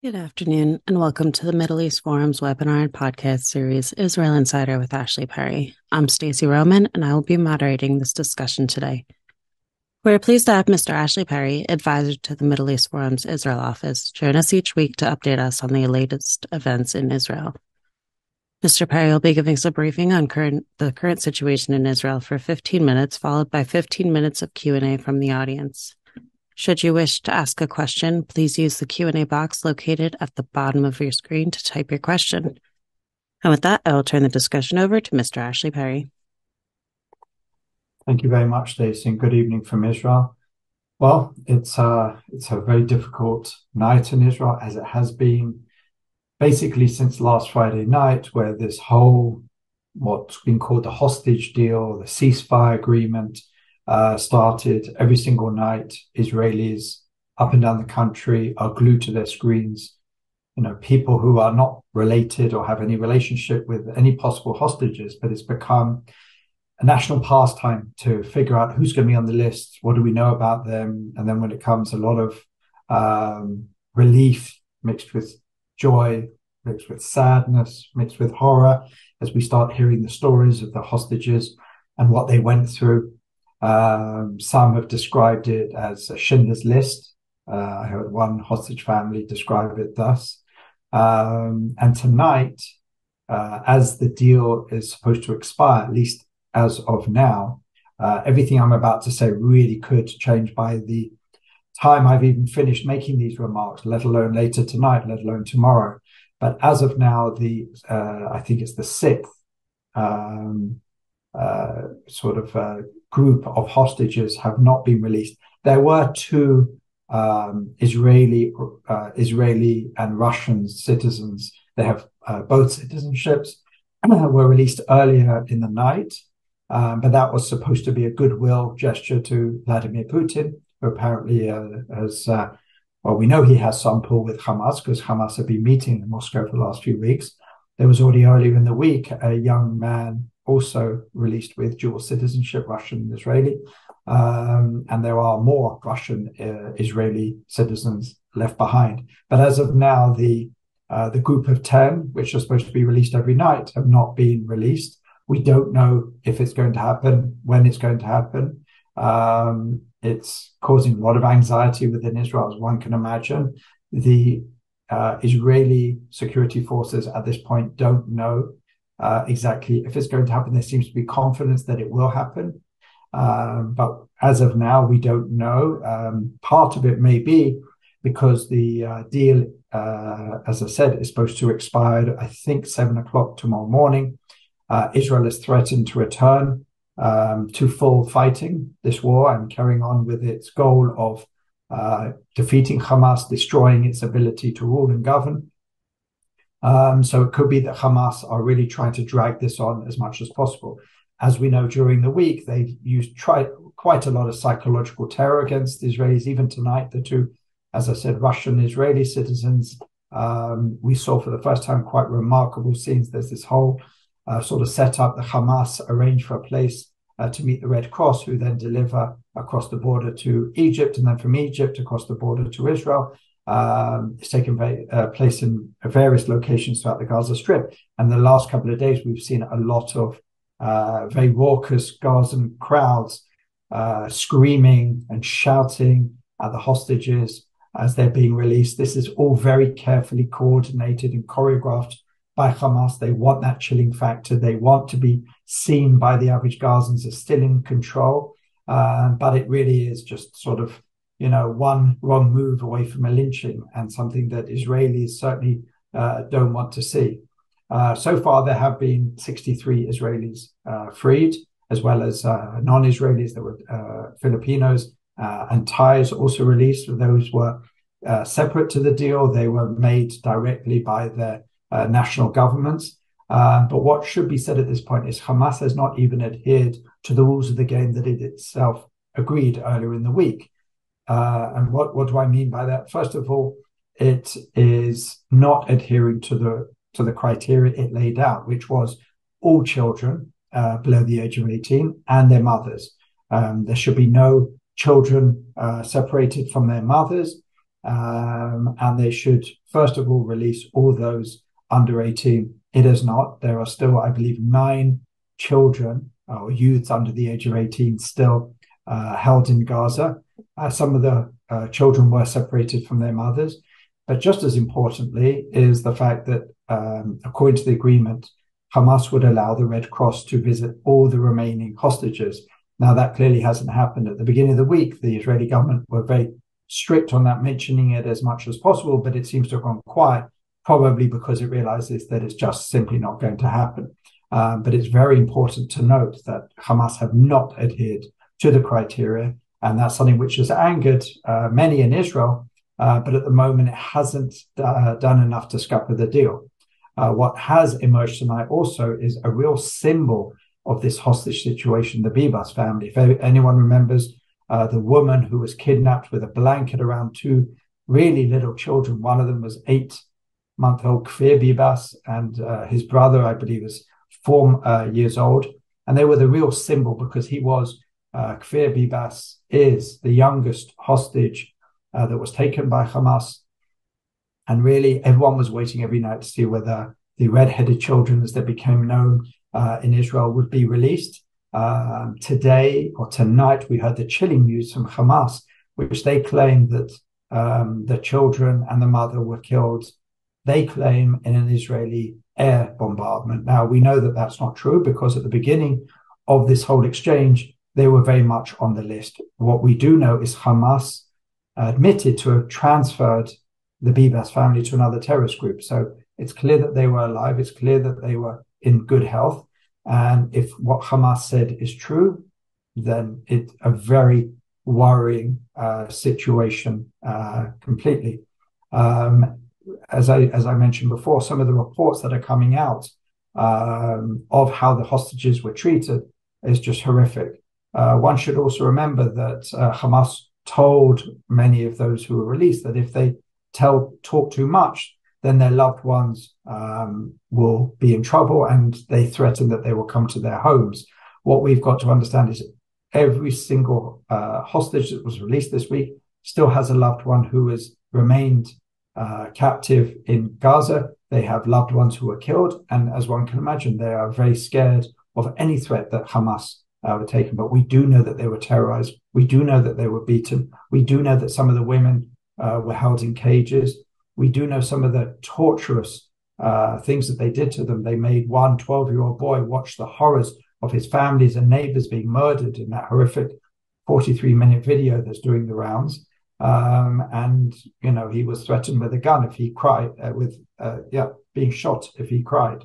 Good afternoon, and welcome to the Middle East Forum's webinar and podcast series, Israel Insider with Ashley Perry. I'm Stacey Roman, and I will be moderating this discussion today. We're pleased to have Mr. Ashley Perry, advisor to the Middle East Forum's Israel office, join us each week to update us on the latest events in Israel. Mr. Perry will be giving us a briefing on the current situation in Israel for 15 minutes, followed by 15 minutes of Q&A from the audience. Should you wish to ask a question, please use the Q&A box located at the bottom of your screen to type your question. And with that, I will turn the discussion over to Mr. Ashley Perry. Thank you very much, Stacey, and good evening from Israel. Well, it's a very difficult night in Israel, as it has been basically since last Friday night, where this whole, what's been called the hostage deal, the ceasefire agreement, started. Every single night, Israelis up and down the country are glued to their screens. People who are not related or have any relationship with any possible hostages, but it's become a national pastime to figure out who's going to be on the list, what do we know about them, and then when it comes, a lot of relief mixed with joy, mixed with sadness, mixed with horror, as we start hearing the stories of the hostages and what they went through. Some have described it as a Schindler's List. I heard one hostage family describe it thus. And tonight, as the deal is supposed to expire, at least as of now, everything I'm about to say really could change by the time I've even finished making these remarks, let alone later tonight, let alone tomorrow. But as of now, I think it's the sixth group of hostages have not been released. There were two Israeli and Russian citizens. They have both citizenships. Were released earlier in the night, but that was supposed to be a goodwill gesture to Vladimir Putin, who apparently we know he has some pull with Hamas, because Hamas have been meeting in Moscow for the last few weeks. There was already earlier in the week a young man also released with dual citizenship, Russian and Israeli. And there are more Russian Israeli citizens left behind. But as of now, the group of 10, which are supposed to be released every night, have not been released. We don't know if it's going to happen, when it's going to happen. It's causing a lot of anxiety within Israel, as one can imagine. The Israeli security forces at this point don't know exactly if it's going to happen. There seems to be confidence that it will happen. But as of now, we don't know. Part of it may be because the deal, as I said, is supposed to expire, I think, 7 o'clock tomorrow morning. Israel has threatened to return to full fighting this war and carrying on with its goal of defeating Hamas, destroying its ability to rule and govern. So it could be that Hamas are really trying to drag this on as much as possible. As we know, during the week, they've tried quite a lot of psychological terror against the Israelis. Even tonight, the two, as I said, Russian Israeli citizens, we saw for the first time quite remarkable scenes. There's this whole sort of setup. The Hamas arranged for a place to meet the Red Cross, who then deliver across the border to Egypt, and then from Egypt across the border to Israel. It's taken place in various locations throughout the Gaza Strip. And the last couple of days, we've seen a lot of very raucous Gazan crowds screaming and shouting at the hostages as they're being released. This is all very carefully coordinated and choreographed by Hamas. They want that chilling factor. They want to be seen by the average Gazans as still in control. But it really is just sort of, one wrong move away from a lynching, and something that Israelis certainly don't want to see. So far, there have been 63 Israelis freed, as well as non-Israelis. There were Filipinos and Thais also released. Those were separate to the deal. They were made directly by their national governments. But what should be said at this point is Hamas has not even adhered to the rules of the game that it itself agreed earlier in the week. And what do I mean by that? First of all, it is not adhering to the criteria it laid out, which was all children below the age of 18 and their mothers. There should be no children separated from their mothers. and they should, first of all, release all those under 18. It is not. There are still, I believe, 9 children or youths under the age of 18 still held in Gaza. Some of the children were separated from their mothers. But just as importantly is the fact that, according to the agreement, Hamas would allow the Red Cross to visit all the remaining hostages. Now, that clearly hasn't happened. At the beginning of the week, the Israeli government were very strict on that, mentioning it as much as possible, but it seems to have gone quiet, probably because it realizes that it's just simply not going to happen. But it's very important to note that Hamas have not adhered to the criteria, and that's something which has angered many in Israel, but at the moment it hasn't done enough to scupper the deal. What has emerged tonight also is a real symbol of this hostage situation, the Bibas family. If anyone remembers the woman who was kidnapped with a blanket around 2 really little children, one of them was 8-month-old Kfir Bibas, and his brother, I believe, is 4 years old. And they were the real symbol because he was, Kfir Bibas is the youngest hostage that was taken by Hamas. And really, everyone was waiting every night to see whether the red-headed children, as they became known in Israel, would be released. Today or tonight, we heard the chilling news from Hamas, which they claim that the children and the mother were killed, they claim, in an Israeli air bombardment. Now, we know that that's not true because at the beginning of this whole exchange, they were very much on the list. What we do know is Hamas admitted to have transferred the Bibas family to another terrorist group. So it's clear that they were alive. It's clear that they were in good health. And if what Hamas said is true, then it's a very worrying situation completely. As I mentioned before, some of the reports that are coming out of how the hostages were treated is just horrific. One should also remember that Hamas told many of those who were released that if they talk too much, then their loved ones will be in trouble, and they threaten that they will come to their homes. What we've got to understand is every single hostage that was released this week still has a loved one who has remained captive in Gaza. They have loved ones who were killed, and as one can imagine, they are very scared of any threat that Hamas were taken. But we do know that they were terrorized. We do know that they were beaten. We do know that some of the women were held in cages. We do know some of the torturous things that they did to them. They made one 12-year-old boy watch the horrors of his families and neighbors being murdered in that horrific 43-minute video that's doing the rounds. And, you know, he was threatened with a gun if he cried, being shot if he cried.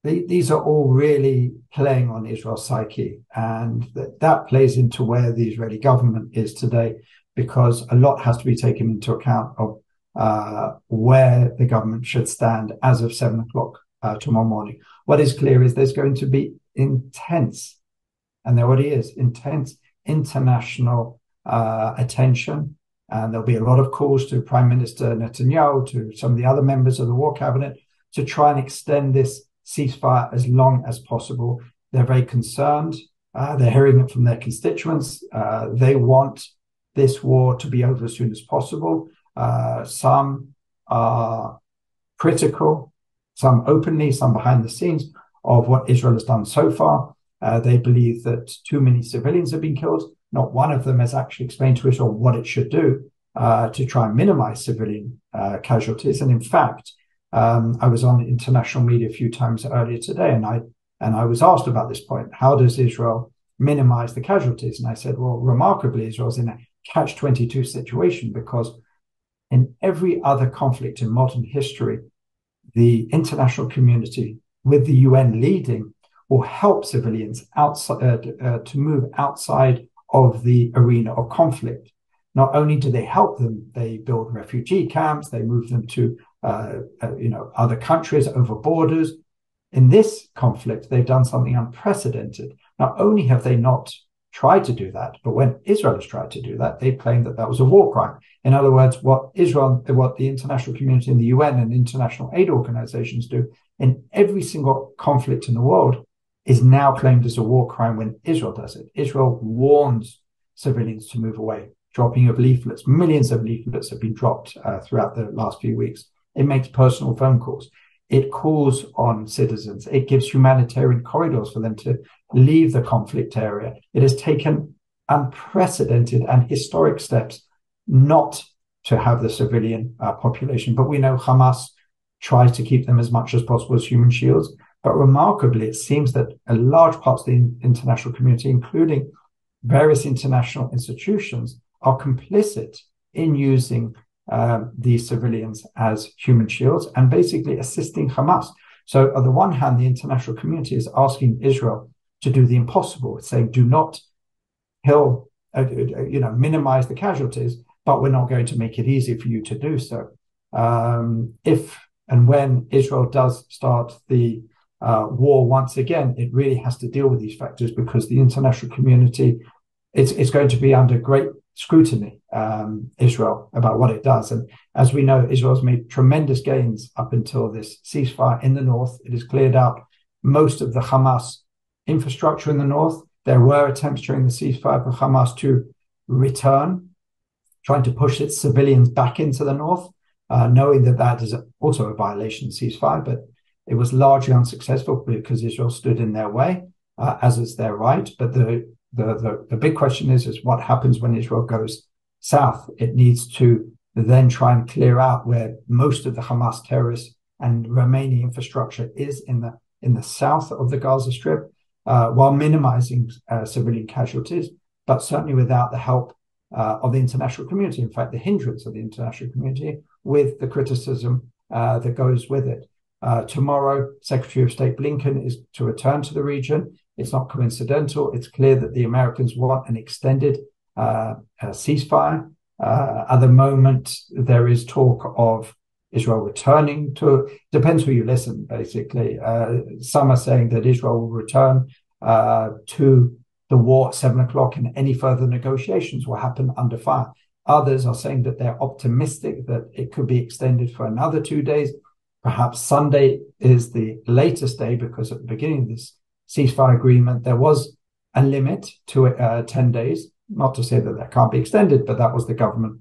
These are all really playing on Israel's psyche, and that plays into where the Israeli government is today, because a lot has to be taken into account of where the government should stand as of 7 o'clock tomorrow morning. What is clear is there's going to be intense, and there already is, intense international attention, and there'll be a lot of calls to Prime Minister Netanyahu, to some of the other members of the war cabinet, to try and extend this ceasefire as long as possible. They're very concerned. They're hearing it from their constituents. They want this war to be over as soon as possible. Some are critical, some openly, some behind the scenes, of what Israel has done so far. They believe that too many civilians have been killed. Not one of them has actually explained to Israel what it should do to try and minimize civilian casualties. And in fact, I was on international media a few times earlier today, and I was asked about this point. How does Israel minimize the casualties? And I said, well, remarkably, Israel's in a catch-22 situation, because in every other conflict in modern history, the international community, with the UN leading, will help civilians outside to move outside of the arena of conflict. Not only do they help them, they build refugee camps, they move them to other countries over borders. In this conflict, they've done something unprecedented. Not only have they not tried to do that, but when Israel has tried to do that, they claim that that was a war crime. In other words, what the international community in the UN and international aid organizations do in every single conflict in the world is now claimed as a war crime when Israel does it. Israel warns civilians to move away. Dropping of leaflets, millions of leaflets have been dropped throughout the last few weeks. It makes personal phone calls. It calls on citizens. It gives humanitarian corridors for them to leave the conflict area. It has taken unprecedented and historic steps not to have the civilian population. But we know Hamas tries to keep them as much as possible as human shields. But remarkably, it seems that a large parts of the international community, including various international institutions, are complicit in using these civilians as human shields and basically assisting Hamas. So on the one hand, the international community is asking Israel to do the impossible, saying, do not kill, minimize the casualties, but we're not going to make it easy for you to do so. If and when Israel does start the war once again, it really has to deal with these factors because the international community it's going to be under great scrutiny, Israel, about what it does. And as we know, Israel's made tremendous gains up until this ceasefire in the north. It has cleared out most of the Hamas infrastructure in the north. There were attempts during the ceasefire for Hamas to return, trying to push its civilians back into the north, knowing that that is also a violation of ceasefire, but it was largely unsuccessful because Israel stood in their way, as is their right. But the big question is what happens when Israel goes south? It needs to then try and clear out where most of the Hamas terrorists and remaining infrastructure is in the south of the Gaza Strip, while minimizing civilian casualties, but certainly without the help of the international community. In fact, the hindrance of the international community with the criticism that goes with it. Tomorrow, Secretary of State Blinken is to return to the region. It's not coincidental. It's clear that the Americans want an extended ceasefire. At the moment, there is talk of Israel returning to, depends who you listen, basically. Some are saying that Israel will return to the war at 7:00 and any further negotiations will happen under fire. Others are saying that they're optimistic that it could be extended for another 2 days. Perhaps Sunday is the latest day because at the beginning of this ceasefire agreement, there was a limit to 10 days. Not to say that that can't be extended, but that was the government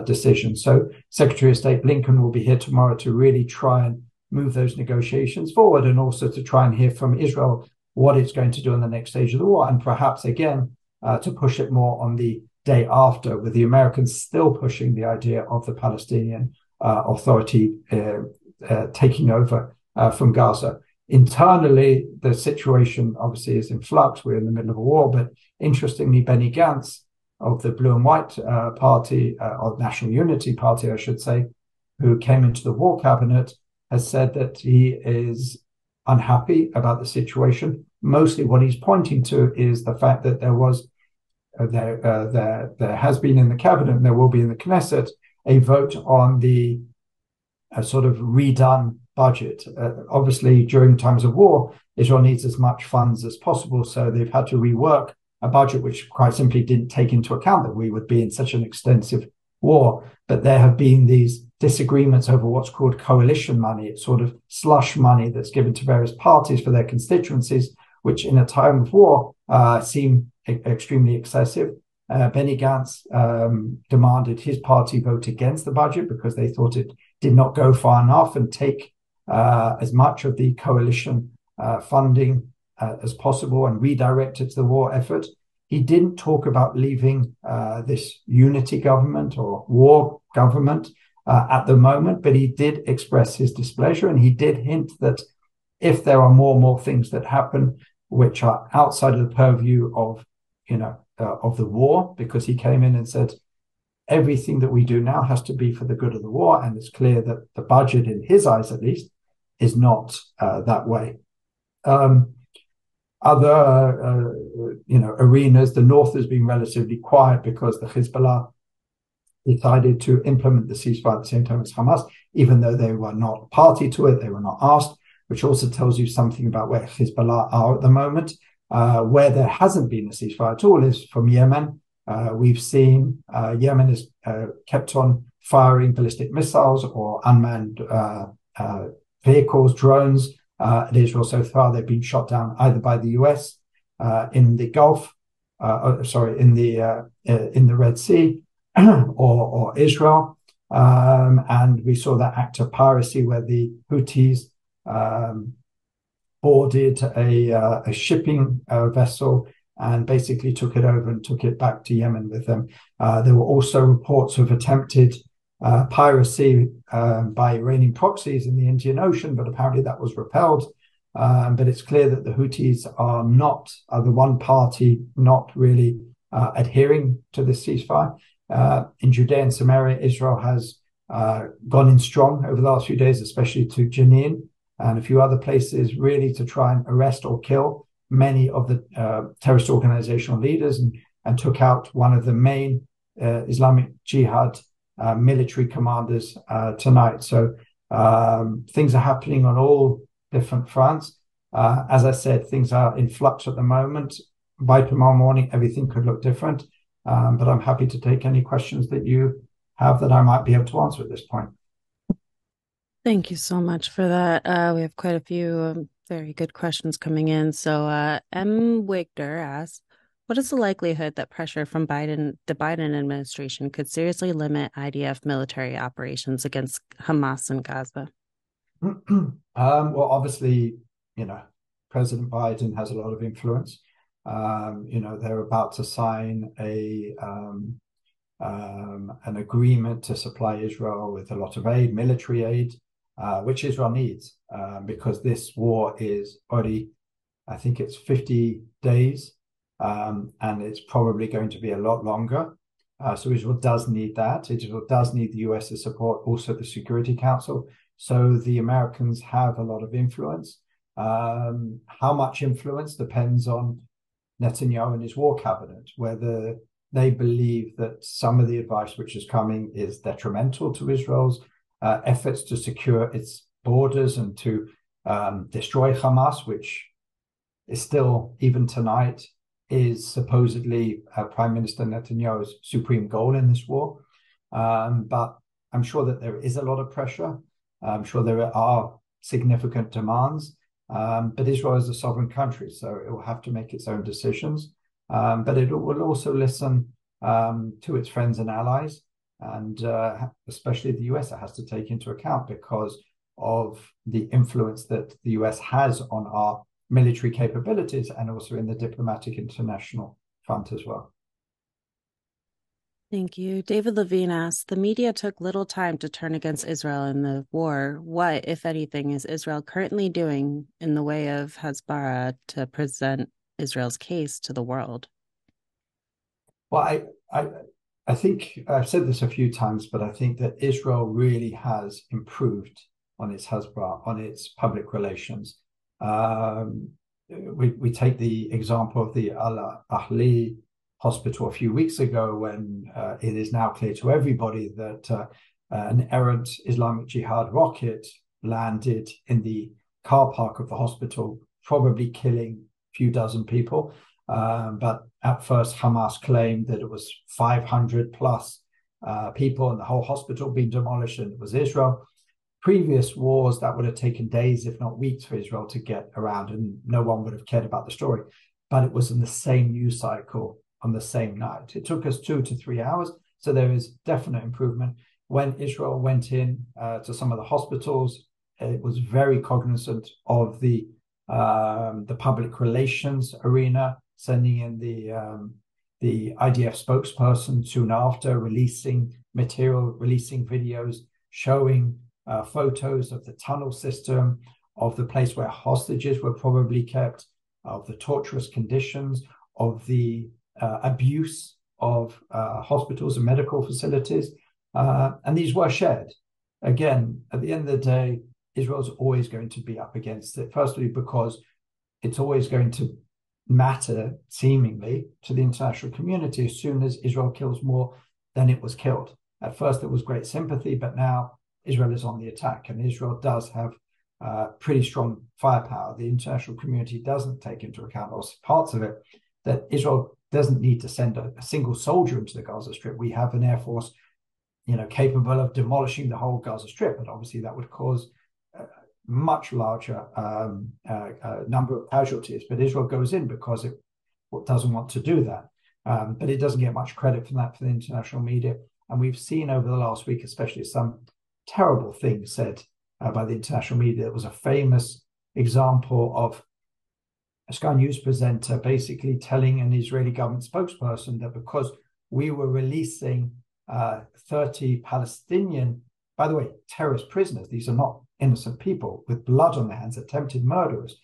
decision. So Secretary of State Blinken will be here tomorrow to really try and move those negotiations forward and also to try and hear from Israel what it's going to do in the next stage of the war. And perhaps, again, to push it more on the day after, with the Americans still pushing the idea of the Palestinian Authority taking over from Gaza. Internally, the situation obviously is in flux. We're in the middle of a war, but interestingly, Benny Gantz of the Blue and White Party, or National Unity Party, I should say, who came into the war cabinet, has said that he is unhappy about the situation. Mostly what he's pointing to is the fact that there was, there has been in the cabinet, and there will be in the Knesset, a vote on the sort of redone budget. Obviously, during times of war, Israel needs as much funds as possible, so they've had to rework a budget which quite simply didn't take into account that we would be in such an extensive war. But there have been these disagreements over what's called coalition money. It's sort of slush money that's given to various parties for their constituencies, which in a time of war seem extremely excessive. Benny Gantz demanded his party vote against the budget because they thought it did not go far enough and take as much of the coalition funding as possible and redirect it to the war effort. He didn't talk about leaving this unity government or war government at the moment, but he did express his displeasure, and he did hint that if there are more things that happen which are outside of the purview of the war, because he came in and said everything that we do now has to be for the good of the war, and it's clear that the budget, in his eyes at least, is not that way. Other arenas, the north has been relatively quiet because the Hezbollah decided to implement the ceasefire at the same time as Hamas, even though they were not party to it, they were not asked, which also tells you something about where Hezbollah are at the moment. Where there hasn't been a ceasefire at all is from Yemen. We've seen Yemen has kept on firing ballistic missiles or unmanned vehicles, drones at Israel so far. They've been shot down either by the US in the Gulf in the Red Sea or Israel. And we saw that act of piracy where the Houthis boarded a shipping vessel and basically took it over and took it back to Yemen with them. There were also reports of attempted piracy by Iranian proxies in the Indian Ocean, but apparently that was repelled. But it's clear that the Houthis are the one party not really adhering to this ceasefire. In Judea and Samaria, Israel has gone in strong over the last few days, especially to Jenin and a few other places, really to try and arrest or kill many of the terrorist organizational leaders, and took out one of the main Islamic Jihad military commanders tonight. So things are happening on all different fronts. As I said, things are in flux at the moment. By tomorrow morning, everything could look different. But I'm happy to take any questions that you have that I might be able to answer at this point. Thank you so much for that. We have quite a few very good questions coming in. So M. Wigder asks, what is the likelihood that pressure from the Biden administration could seriously limit IDF military operations against Hamas in Gaza? Well, obviously, President Biden has a lot of influence. They're about to sign an agreement to supply Israel with a lot of aid, military aid, which Israel needs, because this war is already, I think it's 50 days, and it's probably going to be a lot longer. So Israel does need that. Israel does need the US's support, also the Security Council. So the Americans have a lot of influence. How much influence depends on Netanyahu and his war cabinet, whether they believe that some of the advice which is coming is detrimental to Israel's efforts to secure its borders and to destroy Hamas, which is still, even tonight, is supposedly Prime Minister Netanyahu's supreme goal in this war. But I'm sure that there is a lot of pressure. I'm sure there are significant demands. But Israel is a sovereign country, so it will have to make its own decisions. But it will also listen to its friends and allies, and especially the US, it has to take into account because of the influence that the US has on our military capabilities and also in the diplomatic international front as well. Thank you. David Levine asks, the media took little time to turn against Israel in the war. What, if anything, is Israel currently doing in the way of Hezbollah to present Israel's case to the world? Well, I think I've said this a few times, but I think that Israel really has improved on its Hezbollah, on its public relations. We take the example of the Al-Ahli hospital a few weeks ago, when it is now clear to everybody that an errant Islamic Jihad rocket landed in the car park of the hospital, probably killing a few dozen people. But at first, Hamas claimed that it was 500 plus people and the whole hospital being demolished, and it was Israel. Previous wars, that would have taken days, if not weeks, for Israel to get around, and no one would have cared about the story. But it was in the same news cycle on the same night. It took us 2 to 3 hours, so there is definite improvement. When Israel went in to some of the hospitals, it was very cognizant of the public relations arena, sending in the IDF spokesperson soon after, releasing material, releasing videos, showing photos of the tunnel system, of the place where hostages were probably kept, of the torturous conditions, of the abuse of hospitals and medical facilities. And these were shared. Again, at the end of the day, Israel's always going to be up against it. Firstly, because it's always going to matter, seemingly, to the international community as soon as Israel kills more than it was killed. At first, there was great sympathy, but now Israel is on the attack, and Israel does have pretty strong firepower. The international community doesn't take into account, or parts of it, that Israel doesn't need to send a single soldier into the Gaza Strip. We have an air force, capable of demolishing the whole Gaza Strip, but obviously that would cause a much larger number of casualties. But Israel goes in because it doesn't want to do that. But it doesn't get much credit for that for the international media. And we've seen over the last week, especially some terrible things said by the international media. It was a famous example of a Sky News presenter basically telling an Israeli government spokesperson that because we were releasing 30 Palestinian, by the way, terrorist prisoners, these are not innocent people with blood on their hands, attempted murderers,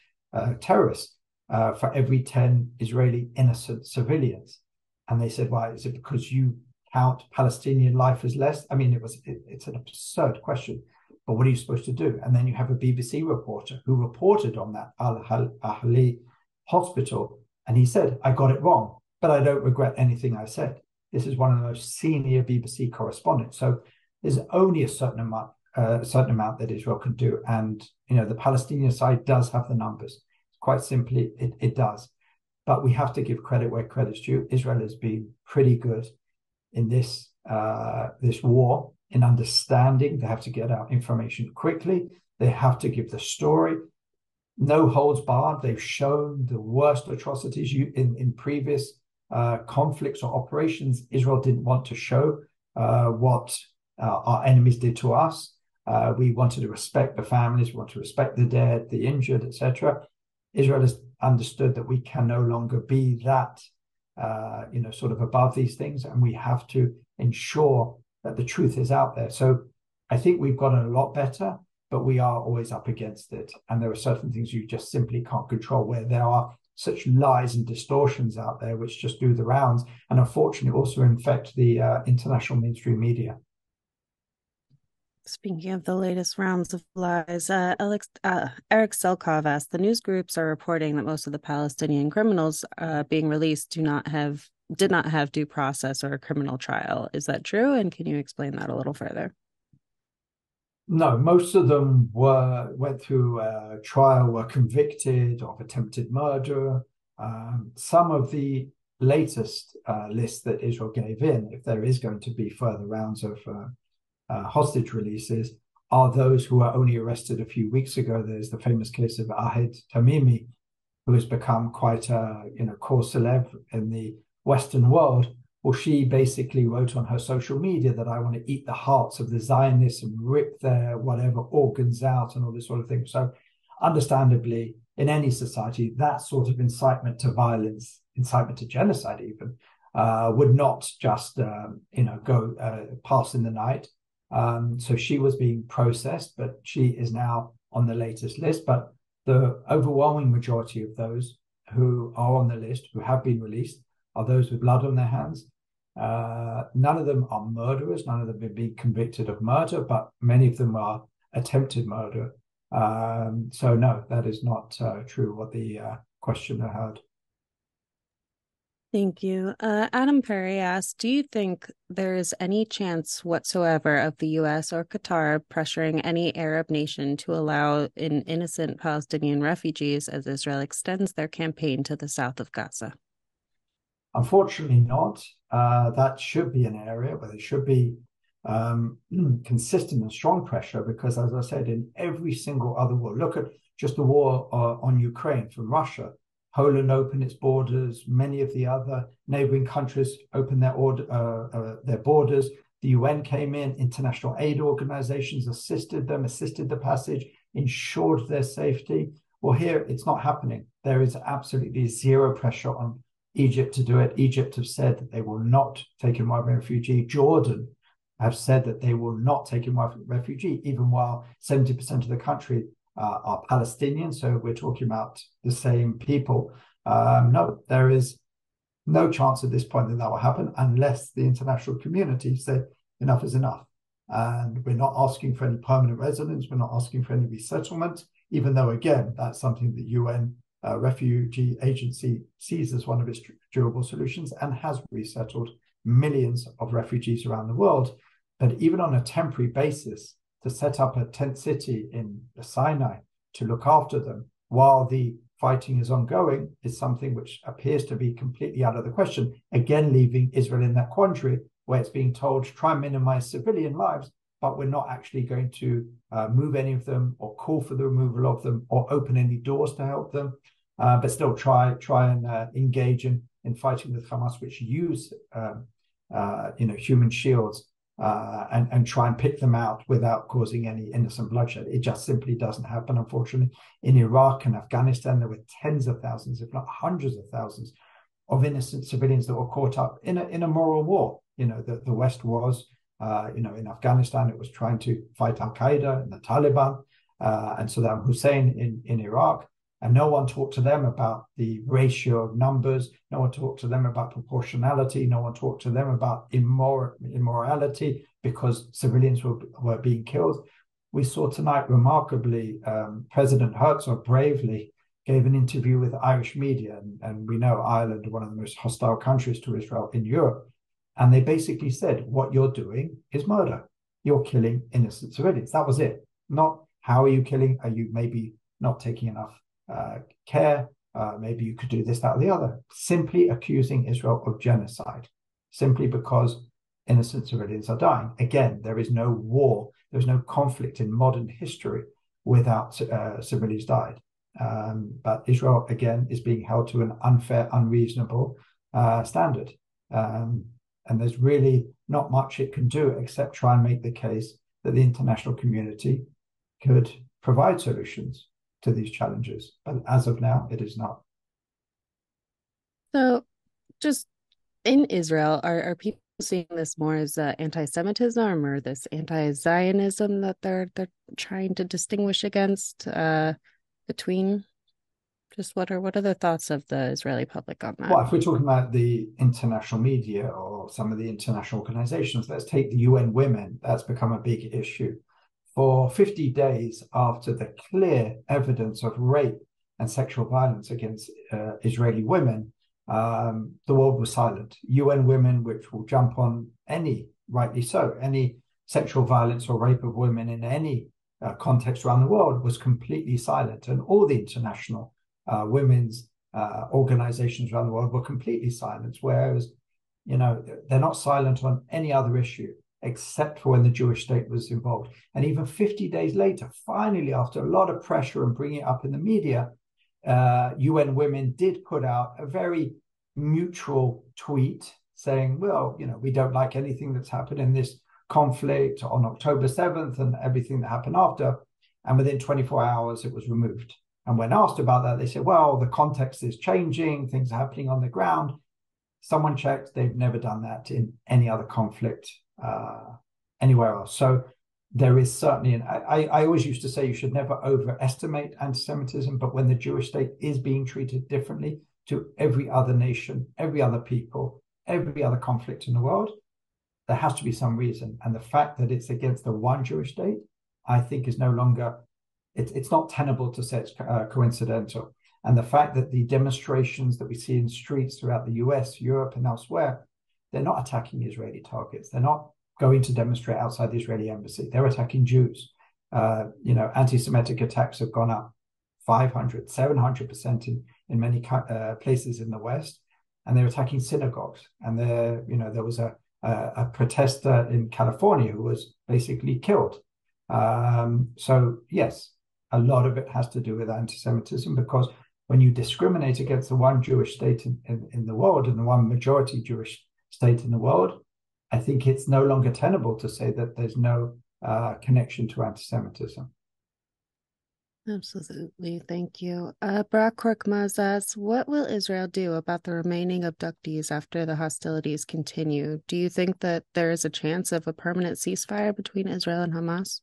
terrorists, for every 10 Israeli innocent civilians. And they said, why? Is it because you count Palestinian life as less? I mean, it's an absurd question, but what are you supposed to do? And then you have a BBC reporter who reported on that Al-Ahli hospital, and he said, I got it wrong, but I don't regret anything I said. This is one of the most senior BBC correspondents. So there's only a certain amount that Israel can do. And, the Palestinian side does have the numbers. Quite simply, it does. But we have to give credit where credit's due. Israel has been pretty good in this war, in understanding. They have to get out information quickly. They have to give the story. No holds barred. They've shown the worst atrocities in previous conflicts or operations. Israel didn't want to show what our enemies did to us. We wanted to respect the families. We want to respect the dead, the injured, etc. Israel has understood that we can no longer be that, sort of above these things, and we have to ensure that the truth is out there. So I think we've gotten a lot better, but we are always up against it. And there are certain things you just simply can't control, where there are such lies and distortions out there which just do the rounds, and unfortunately also infect the international mainstream media. Speaking of the latest rounds of lies, Eric Selkov asked, the news groups are reporting that most of the Palestinian criminals being released did not have due process or a criminal trial. Is that true? And can you explain that a little further? No, most of them went through a trial, were convicted of attempted murder. Some of the latest lists that Israel gave in, if there is going to be further rounds of hostage releases, are those who were only arrested a few weeks ago. There's the famous case of Ahed Tamimi, who has become quite a core celeb in the Western world. Well, she basically wrote on her social media that I want to eat the hearts of the Zionists and rip their whatever organs out and all this sort of thing. So understandably, in any society, that sort of incitement to violence, incitement to genocide even, would not just go pass in the night. So she was being processed, but she is now on the latest list. But the overwhelming majority of those who are on the list, who have been released, are those with blood on their hands. None of them are murderers. None of them have been convicted of murder, but many of them are attempted murder. So no, that is not true what the questioner heard. Thank you. Adam Perry asked, do you think there is any chance whatsoever of the U.S. or Qatar pressuring any Arab nation to allow in innocent Palestinian refugees as Israel extends their campaign to the south of Gaza? Unfortunately not. That should be an area where there should be consistent and strong pressure, because, as I said, in every single other war, look at just the war on Ukraine from Russia. Poland opened its borders. Many of the other neighboring countries opened their borders. The UN came in. International aid organizations assisted the passage, ensured their safety. Well, here it's not happening. There is absolutely zero pressure on Egypt to do it. Egypt have said that they will not take in one refugee. Jordan have said that they will not take in one refugee, even while 70% of the country are Palestinian. So we're talking about the same people. No, there is no chance at this point that will happen unless the international community say enough is enough. And we're not asking for any permanent residence. We're not asking for any resettlement, even though, again, that's something the UN Refugee Agency sees as one of its durable solutions and has resettled millions of refugees around the world. But even on a temporary basis, to set up a tent city in the Sinai to look after them while the fighting is ongoing is something which appears to be completely out of the question. Again, leaving Israel in that quandary where it's being told to try and minimize civilian lives, but we're not actually going to move any of them or call for the removal of them or open any doors to help them, but still try and engage in in fighting with Hamas, which use human shields and try and pick them out without causing any innocent bloodshed. It just simply doesn't happen, unfortunately. In Iraq and Afghanistan, there were tens of thousands, if not hundreds of thousands, of innocent civilians that were caught up in a moral war. The West was, in Afghanistan, it was trying to fight Al-Qaeda and the Taliban and Saddam Hussein in Iraq. And no one talked to them about the ratio of numbers. No one talked to them about proportionality. No one talked to them about immorality because civilians were being killed. We saw tonight, remarkably, President Herzog bravely gave an interview with Irish media. And we know Ireland, one of the most hostile countries to Israel in Europe. And they basically said, what you're doing is murder. You're killing innocent civilians. That was it. Not how are you killing? Are you maybe not taking enough care? Maybe you could do this, that, or the other. Simply accusing Israel of genocide, simply because innocent civilians are dying. Again, there is no war, there's no conflict in modern history without civilians died. But Israel, again, is being held to an unfair, unreasonable standard. And there's really not much it can do except try and make the case that the international community could provide solutions to these challenges. But as of now, it is not. So just in Israel, are people seeing this more as anti-Semitism or this anti-Zionism that they're trying to distinguish against between? Just what are the thoughts of the Israeli public on that? Well, if we're talking about the international media or some of the international organizations, let's take the UN Women. That's become a big issue. For 50 days after the clear evidence of rape and sexual violence against Israeli women, the world was silent. UN Women, which will jump on rightly so, any sexual violence or rape of women in any context around the world, was completely silent. And all the international women's organizations around the world were completely silent, whereas, they're not silent on any other issue except for when the Jewish state was involved. And even 50 days later, finally, after a lot of pressure and bringing it up in the media, UN Women did put out a very neutral tweet saying, well, we don't like anything that's happened in this conflict on October 7th and everything that happened after. And within 24 hours, it was removed. And when asked about that, they said, well, the context is changing, things are happening on the ground. Someone checked, they've never done that in any other conflict anywhere else. So there is certainly, and I always used to say you should never overestimate anti-Semitism, but when the Jewish state is being treated differently to every other nation, every other people, every other conflict in the world, there has to be some reason. And the fact that it's against the one Jewish state, I think is no longer, it's not tenable to say it's coincidental. And the fact that the demonstrations that we see in streets throughout the US, Europe, and elsewhere, they're not attacking Israeli targets. They're not going to demonstrate outside the Israeli embassy. They're attacking Jews. Anti-Semitic attacks have gone up 500, 700% in many places in the West, and they're attacking synagogues. And there was a protester in California who was basically killed. So yes, a lot of it has to do with anti-Semitism, because when you discriminate against the one Jewish state in the world and the one majority Jewish state in the world, I think it's no longer tenable to say that there's no connection to anti-Semitism. Absolutely. Thank you. Barak Korkmaz asks, what will Israel do about the remaining abductees after the hostilities continue? Do you think that there is a chance of a permanent ceasefire between Israel and Hamas?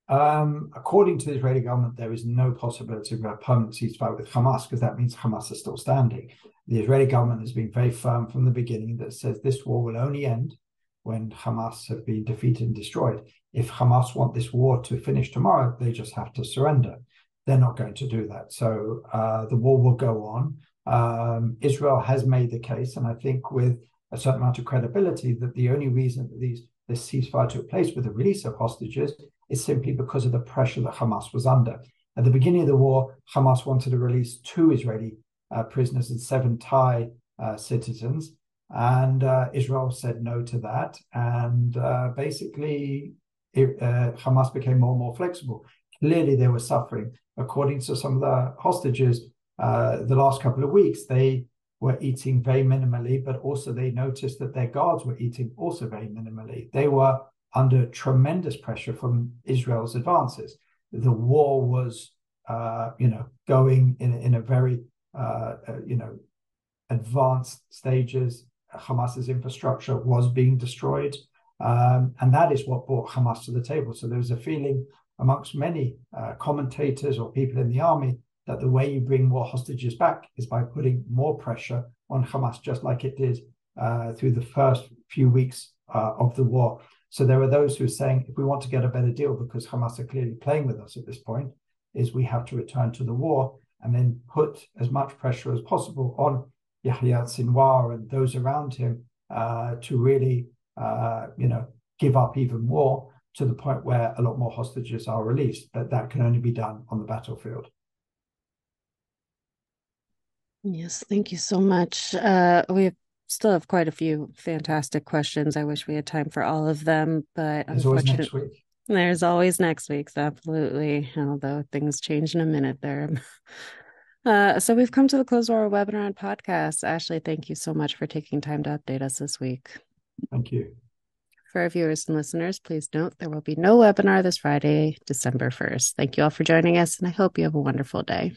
According to the Israeli government, there is no possibility of a permanent ceasefire with Hamas, because that means Hamas is still standing. The Israeli government has been very firm from the beginning that says this war will only end when Hamas have been defeated and destroyed. If Hamas want this war to finish tomorrow, they just have to surrender. They're not going to do that. So the war will go on. Israel has made the case, and I think with a certain amount of credibility, that the only reason that this ceasefire took place with the release of hostages is simply because of the pressure that Hamas was under. At the beginning of the war, Hamas wanted to release 2 Israeli prisoners and 7 Thai citizens, and Israel said no to that. And basically, Hamas became more and more flexible. Clearly, they were suffering. According to some of the hostages, the last couple of weeks, they were eating very minimally, but also they noticed that their guards were eating also very minimally. They were under tremendous pressure from Israel's advances. The war was, going in a very, advanced stages. Hamas's infrastructure was being destroyed. And that is what brought Hamas to the table. So there was a feeling amongst many commentators or people in the army that the way you bring more hostages back is by putting more pressure on Hamas, just like it did through the first few weeks of the war. So there are those who are saying, if we want to get a better deal, because Hamas are clearly playing with us at this point, is we have to return to the war and then put as much pressure as possible on Yahya Sinwar and those around him to really, give up even more, to the point where a lot more hostages are released. But that can only be done on the battlefield. Yes, thank you so much. We still have quite a few fantastic questions. I wish we had time for all of them, but There's always next week. There's always next week, absolutely. Although things change in a minute there. So we've come to the close of our webinar and podcast. Ashley, thank you so much for taking time to update us this week. Thank you. For our viewers and listeners, please note there will be no webinar this Friday, December 1st. Thank you all for joining us, and I hope you have a wonderful day.